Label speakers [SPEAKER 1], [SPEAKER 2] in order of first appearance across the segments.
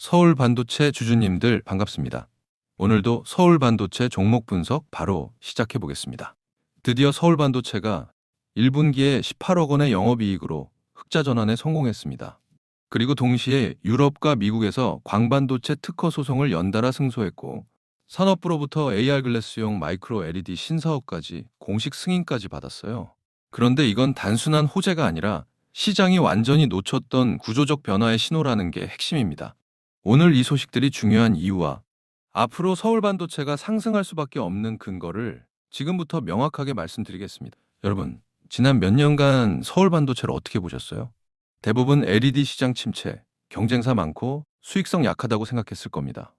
[SPEAKER 1] 서울 반도체 주주님들 반갑습니다. 오늘도 서울 반도체 종목 분석 바로 시작해 보겠습니다. 드디어 서울 반도체가 1분기에 18억 원의 영업이익으로 흑자 전환에 성공했습니다. 그리고 동시에 유럽과 미국에서 광반도체 특허 소송을 연달아 승소했고 산업부로부터 AR 글래스용 마이크로 LED 신사업까지 공식 승인까지 받았어요. 그런데 이건 단순한 호재가 아니라 시장이 완전히 놓쳤던 구조적 변화의 신호라는 게 핵심입니다. 오늘 이 소식들이 중요한 이유와 앞으로 서울 반도체가 상승할 수밖에 없는 근거를 지금부터 명확하게 말씀드리겠습니다. 여러분, 지난 몇 년간 서울 반도체를 어떻게 보셨어요? 대부분 LED 시장 침체, 경쟁사 많고 수익성 약하다고 생각했을 겁니다.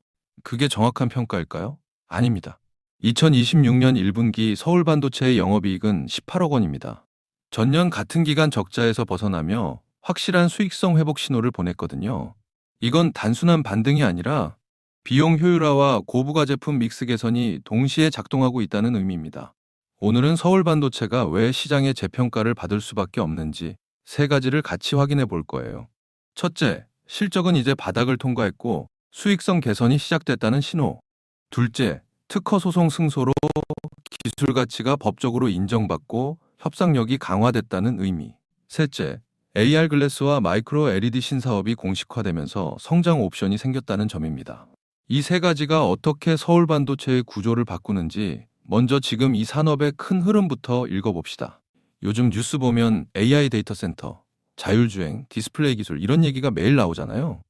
[SPEAKER 1] 그게 정확한 평가일까요? 아닙니다. 2026년 1분기 서울 반도체의 영업이익은 18억 원입니다. 전년 같은 기간 적자에서 벗어나며 확실한 수익성 회복 신호를 보냈거든요. 이건 단순한 반등이 아니라 비용 효율화와 고부가 제품 믹스 개선이 동시에 작동하고 있다는 의미입니다. 오늘은 서울 반도체가 왜 시장의 재평가를 받을 수밖에 없는지 세 가지를 같이 확인해 볼 거예요. 첫째, 실적은 이제 바닥을 통과했고 수익성 개선이 시작됐다는 신호. 둘째, 특허 소송 승소로 기술 가치가 법적으로 인정받고 협상력이 강화됐다는 의미. 셋째, AR 글래스와 마이크로 LED 신사업이 공식화되면서 성장 옵션이 생겼다는 점입니다. 이 세 가지가 어떻게 서울 반도체의 구조를 바꾸는지 먼저 지금 이 산업의 큰 흐름부터 읽어봅시다. 요즘 뉴스 보면 AI 데이터 센터, 자율주행, 디스플레이 기술 이런 얘기가 매일 나오잖아요.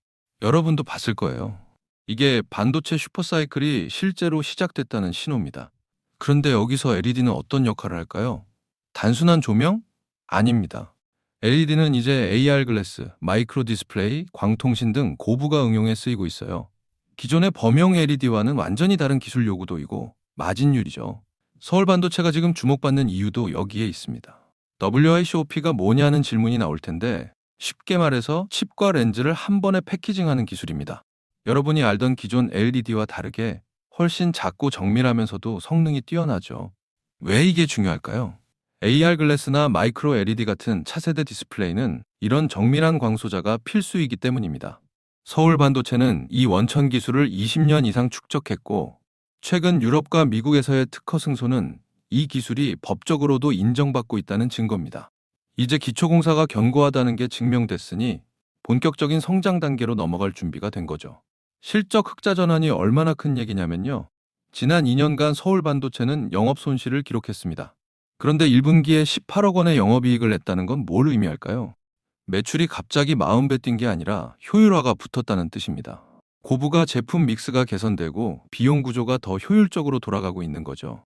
[SPEAKER 1] 여러분도 봤을 거예요. 이게 반도체 슈퍼사이클이 실제로 시작됐다는 신호입니다. 그런데 여기서 LED는 어떤 역할을 할까요? 단순한 조명? 아닙니다. LED는 이제 AR 글래스, 마이크로 디스플레이, 광통신 등 고부가 응용에 쓰이고 있어요. 기존의 범용 LED와는 완전히 다른 기술 요구도이고 마진율이죠. 서울 반도체가 지금 주목받는 이유도 여기에 있습니다. WICOP가 뭐냐는 질문이 나올 텐데 쉽게 말해서 칩과 렌즈를 한 번에 패키징하는 기술입니다. 여러분이 알던 기존 LED와 다르게 훨씬 작고 정밀하면서도 성능이 뛰어나죠. 왜 이게 중요할까요? AR 글래스나 마이크로 LED 같은 차세대 디스플레이는 이런 정밀한 광소자가 필수이기 때문입니다. 서울 반도체는 이 원천 기술을 20년 이상 축적했고 최근 유럽과 미국에서의 특허 승소는 이 기술이 법적으로도 인정받고 있다는 증거입니다. 이제 기초공사가 견고하다는 게 증명됐으니 본격적인 성장 단계로 넘어갈 준비가 된 거죠. 실적 흑자 전환이 얼마나 큰 얘기냐면요. 지난 2년간 서울 반도체는 영업 손실을 기록했습니다. 그런데 1분기에 18억 원의 영업이익을 냈다는 건 뭘 의미할까요? 매출이 갑자기 40배 뛴 게 아니라 효율화가 붙었다는 뜻입니다. 고부가 제품 믹스가 개선되고 비용 구조가 더 효율적으로 돌아가고 있는 거죠.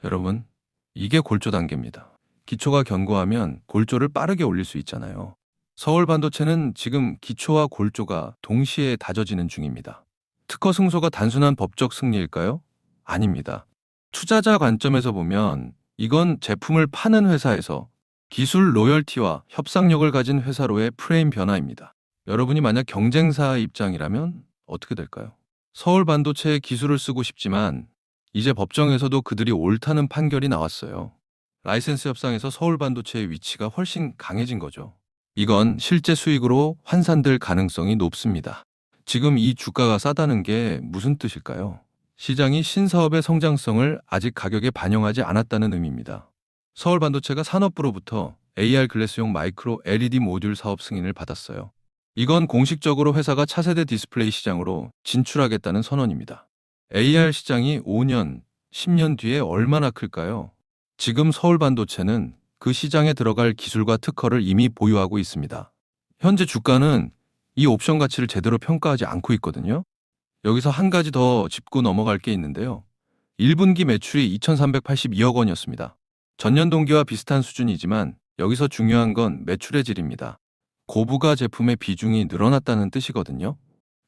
[SPEAKER 1] 여러분, 이게 골조 단계입니다. 기초가 견고하면 골조를 빠르게 올릴 수 있잖아요. 서울 반도체는 지금 기초와 골조가 동시에 다져지는 중입니다. 특허 승소가 단순한 법적 승리일까요? 아닙니다. 투자자 관점에서 보면 이건 제품을 파는 회사에서 기술 로열티와 협상력을 가진 회사로의 프레임 변화입니다. 여러분이 만약 경쟁사의 입장이라면 어떻게 될까요? 서울 반도체의 기술을 쓰고 싶지만 이제 법정에서도 그들이 옳다는 판결이 나왔어요. 라이센스 협상에서 서울 반도체의 위치가 훨씬 강해진 거죠. 이건 실제 수익으로 환산될 가능성이 높습니다. 지금 이 주가가 싸다는 게 무슨 뜻일까요? 시장이 신사업의 성장성을 아직 가격에 반영하지 않았다는 의미입니다. 서울 반도체가 산업부로부터 AR 글래스용 마이크로 LED 모듈 사업 승인을 받았어요. 이건 공식적으로 회사가 차세대 디스플레이 시장으로 진출하겠다는 선언입니다. AR 시장이 5년, 10년 뒤에 얼마나 클까요? 지금 서울 반도체는 그 시장에 들어갈 기술과 특허를 이미 보유하고 있습니다. 현재 주가는 이 옵션 가치를 제대로 평가하지 않고 있거든요. 여기서 한 가지 더 짚고 넘어갈 게 있는데요. 1분기 매출이 2,382억 원이었습니다. 전년 동기와 비슷한 수준이지만 여기서 중요한 건 매출의 질입니다. 고부가 제품의 비중이 늘어났다는 뜻이거든요.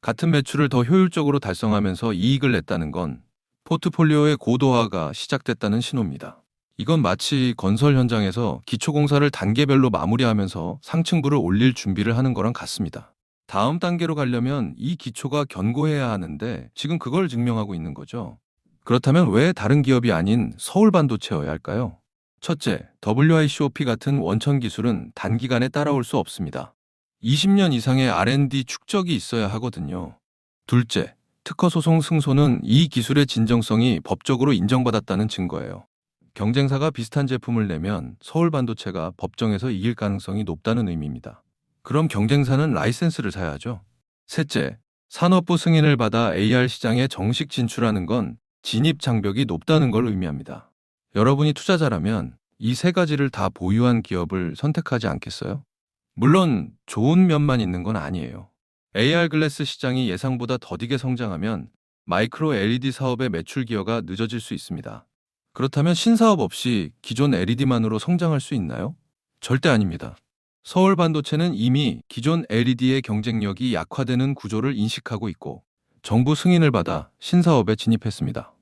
[SPEAKER 1] 같은 매출을 더 효율적으로 달성하면서 이익을 냈다는 건 포트폴리오의 고도화가 시작됐다는 신호입니다. 이건 마치 건설 현장에서 기초공사를 단계별로 마무리하면서 상층부를 올릴 준비를 하는 거랑 같습니다. 다음 단계로 가려면 이 기초가 견고해야 하는데 지금 그걸 증명하고 있는 거죠. 그렇다면 왜 다른 기업이 아닌 서울 반도체여야 할까요? 첫째, WICOP 같은 원천 기술은 단기간에 따라올 수 없습니다. 20년 이상의 R&D 축적이 있어야 하거든요. 둘째, 특허 소송 승소는 이 기술의 진정성이 법적으로 인정받았다는 증거예요. 경쟁사가 비슷한 제품을 내면 서울반도체가 법정에서 이길 가능성이 높다는 의미입니다. 그럼 경쟁사는 라이센스를 사야 하죠. 셋째, 산업부 승인을 받아 AR 시장에 정식 진출하는 건 진입 장벽이 높다는 걸 의미합니다. 여러분이 투자자라면 이 세 가지를 다 보유한 기업을 선택하지 않겠어요? 물론 좋은 면만 있는 건 아니에요. AR 글래스 시장이 예상보다 더디게 성장하면 마이크로 LED 사업의 매출 기여가 늦어질 수 있습니다. 그렇다면 신사업 없이 기존 LED만으로 성장할 수 있나요? 절대 아닙니다. 서울 반도체는 이미 기존 LED의 경쟁력이 약화되는 구조를 인식하고 있고 정부 승인을 받아 신사업에 진입했습니다.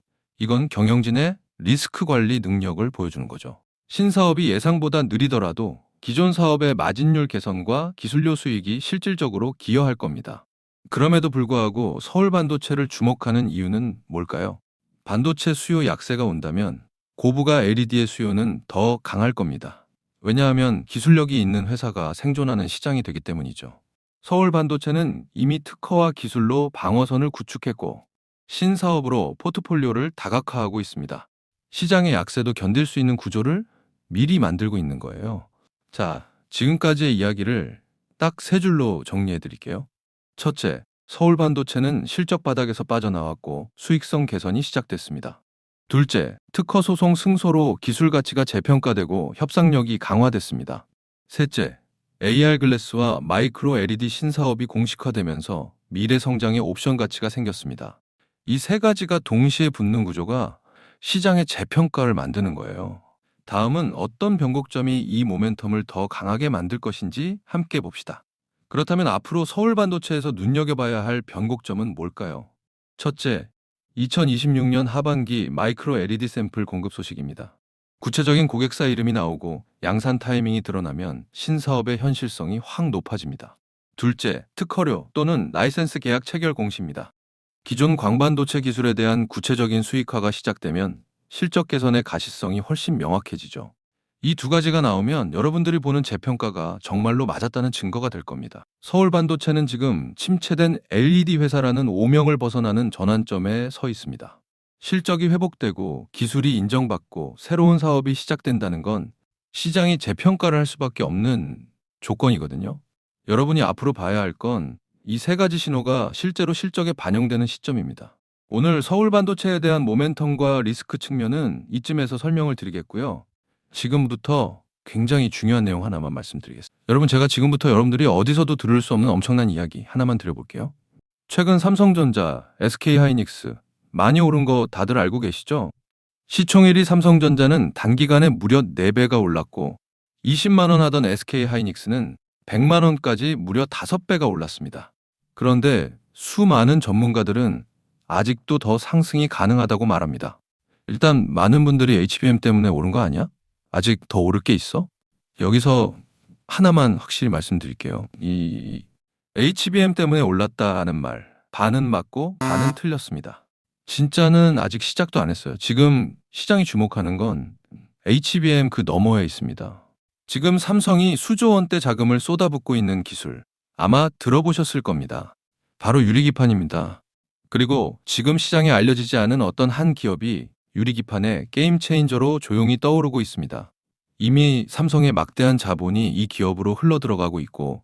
[SPEAKER 1] 이건 경영진의 리스크 관리 능력을 보여주는 거죠. 신사업이 예상보다 느리더라도 기존 사업의 마진율 개선과 기술료 수익이 실질적으로 기여할 겁니다. 그럼에도 불구하고 서울 반도체를 주목하는 이유는 뭘까요? 반도체 수요 약세가 온다면 고부가 LED의 수요는 더 강할 겁니다. 왜냐하면 기술력이 있는 회사가 생존하는 시장이 되기 때문이죠. 서울 반도체는 이미 특허와 기술로 방어선을 구축했고 신사업으로 포트폴리오를 다각화하고 있습니다. 시장의 약세도 견딜 수 있는 구조를 미리 만들고 있는 거예요. 자, 지금까지의 이야기를 딱 세 줄로 정리해 드릴게요. 첫째, 서울 반도체는 실적 바닥에서 빠져나왔고 수익성 개선이 시작됐습니다. 둘째, 특허 소송 승소로 기술 가치가 재평가되고 협상력이 강화됐습니다. 셋째, AR 글래스와 마이크로 LED 신사업이 공식화되면서 미래 성장의 옵션 가치가 생겼습니다. 이 세 가지가 동시에 붙는 구조가 시장의 재평가를 만드는 거예요. 다음은 어떤 변곡점이 이 모멘텀을 더 강하게 만들 것인지 함께 봅시다. 그렇다면 앞으로 서울 반도체에서 눈여겨봐야 할 변곡점은 뭘까요? 첫째, 2026년 하반기 마이크로 LED 샘플 공급 소식입니다. 구체적인 고객사 이름이 나오고 양산 타이밍이 드러나면 신사업의 현실성이 확 높아집니다. 둘째, 특허료 또는 라이센스 계약 체결 공시입니다. 기존 광반도체 기술에 대한 구체적인 수익화가 시작되면 실적 개선의 가시성이 훨씬 명확해지죠. 이 두 가지가 나오면 여러분들이 보는 재평가가 정말로 맞았다는 증거가 될 겁니다. 서울 반도체는 지금 침체된 LED 회사라는 오명을 벗어나는 전환점에 서 있습니다. 실적이 회복되고 기술이 인정받고 새로운 사업이 시작된다는 건 시장이 재평가를 할 수밖에 없는 조건이거든요. 여러분이 앞으로 봐야 할 건 이 세 가지 신호가 실제로 실적에 반영되는 시점입니다. 오늘 서울 반도체에 대한 모멘텀과 리스크 측면은 이쯤에서 설명을 드리겠고요. 지금부터 굉장히 중요한 내용 하나만 말씀드리겠습니다. 여러분, 제가 지금부터 여러분들이 어디서도 들을 수 없는 엄청난 이야기 하나만 드려볼게요. 최근 삼성전자, SK하이닉스 많이 오른 거 다들 알고 계시죠? 시총 1위 삼성전자는 단기간에 무려 4배가 올랐고 20만 원 하던 SK하이닉스는 100만 원까지 무려 5배가 올랐습니다. 그런데 수많은 전문가들은 아직도 더 상승이 가능하다고 말합니다. 일단 많은 분들이 HBM 때문에 오른 거 아니야? 아직 더 오를 게 있어? 여기서 하나만 확실히 말씀드릴게요. 이 HBM 때문에 올랐다는 말, 반은 맞고 반은 틀렸습니다. 진짜는 아직 시작도 안 했어요. 지금 시장이 주목하는 건 HBM 그 너머에 있습니다. 지금 삼성이 수조 원대 자금을 쏟아붓고 있는 기술, 아마 들어보셨을 겁니다. 바로 유리기판입니다. 그리고 지금 시장에 알려지지 않은 어떤 한 기업이 유리기판의 게임 체인저로 조용히 떠오르고 있습니다. 이미 삼성의 막대한 자본이 이 기업으로 흘러들어가고 있고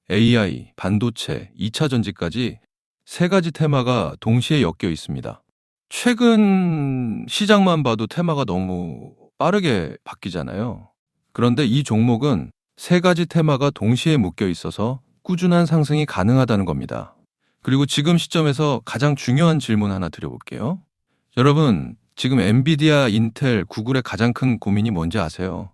[SPEAKER 1] AI, 반도체, 2차 전지까지 세 가지 테마가 동시에 엮여 있습니다. 최근 시장만 봐도 테마가 너무 빠르게 바뀌잖아요. 그런데 이 종목은 세 가지 테마가 동시에 묶여 있어서 꾸준한 상승이 가능하다는 겁니다. 그리고 지금 시점에서 가장 중요한 질문 하나 드려볼게요. 여러분, 지금 엔비디아, 인텔, 구글의 가장 큰 고민이 뭔지 아세요?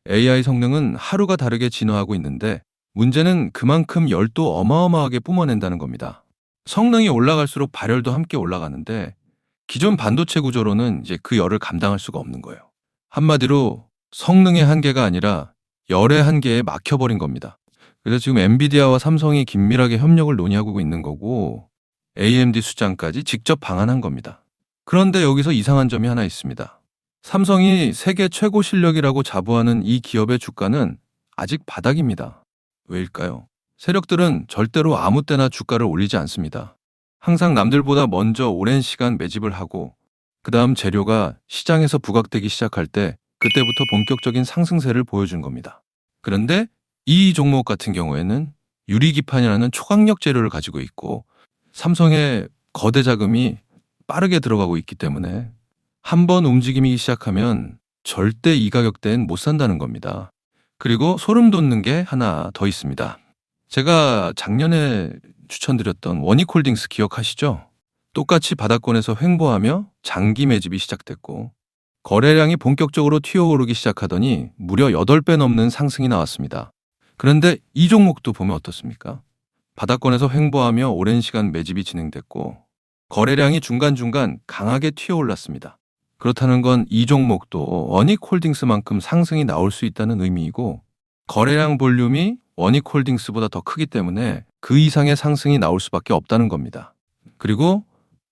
[SPEAKER 1] AI 성능은 하루가 다르게 진화하고 있는데 문제는 그만큼 열도 어마어마하게 뿜어낸다는 겁니다. 성능이 올라갈수록 발열도 함께 올라가는데 기존 반도체 구조로는 이제 그 열을 감당할 수가 없는 거예요. 한마디로 성능의 한계가 아니라 열의 한계에 막혀버린 겁니다. 그래서 지금 엔비디아와 삼성이 긴밀하게 협력을 논의하고 있는 거고 AMD 수장까지 직접 방한한 겁니다. 그런데 여기서 이상한 점이 하나 있습니다. 삼성이 세계 최고 실력이라고 자부하는 이 기업의 주가는 아직 바닥입니다. 왜일까요? 세력들은 절대로 아무 때나 주가를 올리지 않습니다. 항상 남들보다 먼저 오랜 시간 매집을 하고 그 다음 재료가 시장에서 부각되기 시작할 때 그때부터 본격적인 상승세를 보여준 겁니다. 그런데 이 종목 같은 경우에는 유리기판이라는 초강력 재료를 가지고 있고 삼성의 거대 자금이 빠르게 들어가고 있기 때문에 한번 움직임이 시작하면 절대 이 가격대엔 못 산다는 겁니다. 그리고 소름 돋는 게 하나 더 있습니다. 제가 작년에 추천드렸던 원익홀딩스 기억하시죠? 똑같이 바닥권에서 횡보하며 장기 매집이 시작됐고 거래량이 본격적으로 튀어오르기 시작하더니 무려 8배 넘는 상승이 나왔습니다. 그런데 이 종목도 보면 어떻습니까? 바닥권에서 횡보하며 오랜 시간 매집이 진행됐고 거래량이 중간중간 강하게 튀어올랐습니다. 그렇다는 건 이 종목도 원익홀딩스만큼 상승이 나올 수 있다는 의미이고 거래량 볼륨이 원익홀딩스보다 더 크기 때문에 그 이상의 상승이 나올 수밖에 없다는 겁니다. 그리고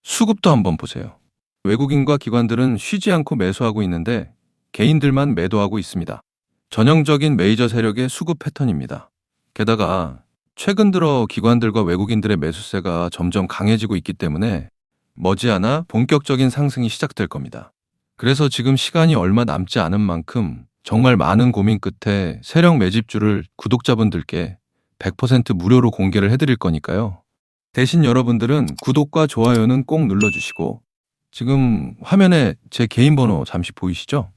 [SPEAKER 1] 수급도 한번 보세요. 외국인과 기관들은 쉬지 않고 매수하고 있는데 개인들만 매도하고 있습니다. 전형적인 메이저 세력의 수급 패턴입니다. 게다가 최근 들어 기관들과 외국인들의 매수세가 점점 강해지고 있기 때문에 머지않아 본격적인 상승이 시작될 겁니다. 그래서 지금 시간이 얼마 남지 않은 만큼 정말 많은 고민 끝에 세력 매집주를 구독자분들께 100% 무료로 공개를 해드릴 거니까요. 대신 여러분들은 구독과 좋아요는 꼭 눌러주시고 지금 화면에 제 개인 번호 잠시 보이시죠?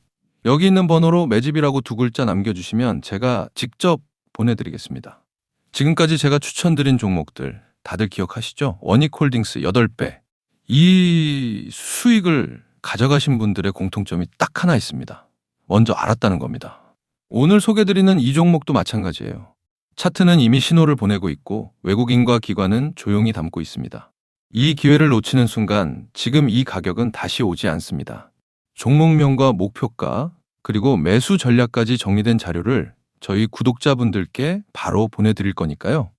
[SPEAKER 1] 여기 있는 번호로 매집이라고 2글자 남겨주시면 제가 직접 보내드리겠습니다. 지금까지 제가 추천드린 종목들 다들 기억하시죠? 원익홀딩스 8배. 이 수익을 가져가신 분들의 공통점이 딱 하나 있습니다. 먼저 알았다는 겁니다. 오늘 소개드리는 이 종목도 마찬가지예요. 차트는 이미 신호를 보내고 있고 외국인과 기관은 조용히 담고 있습니다. 이 기회를 놓치는 순간 지금 이 가격은 다시 오지 않습니다. 종목명과 목표가 그리고 매수 전략까지 정리된 자료를 저희 구독자분들께 바로 보내드릴 거니까요.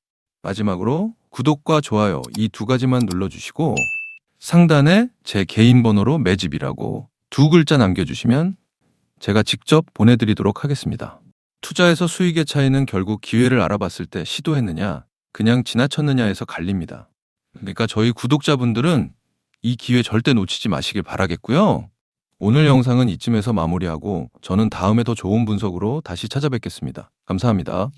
[SPEAKER 1] 마지막으로 구독과 좋아요 이 2가지만 눌러주시고 상단에 제 개인 번호로 매집이라고 2글자 남겨주시면 제가 직접 보내드리도록 하겠습니다. 투자에서 수익의 차이는 결국 기회를 알아봤을 때 시도했느냐, 그냥 지나쳤느냐에서 갈립니다. 그러니까 저희 구독자분들은 이 기회 절대 놓치지 마시길 바라겠고요. 오늘 영상은 이쯤에서 마무리하고 저는 다음에 더 좋은 분석으로 다시 찾아뵙겠습니다. 감사합니다.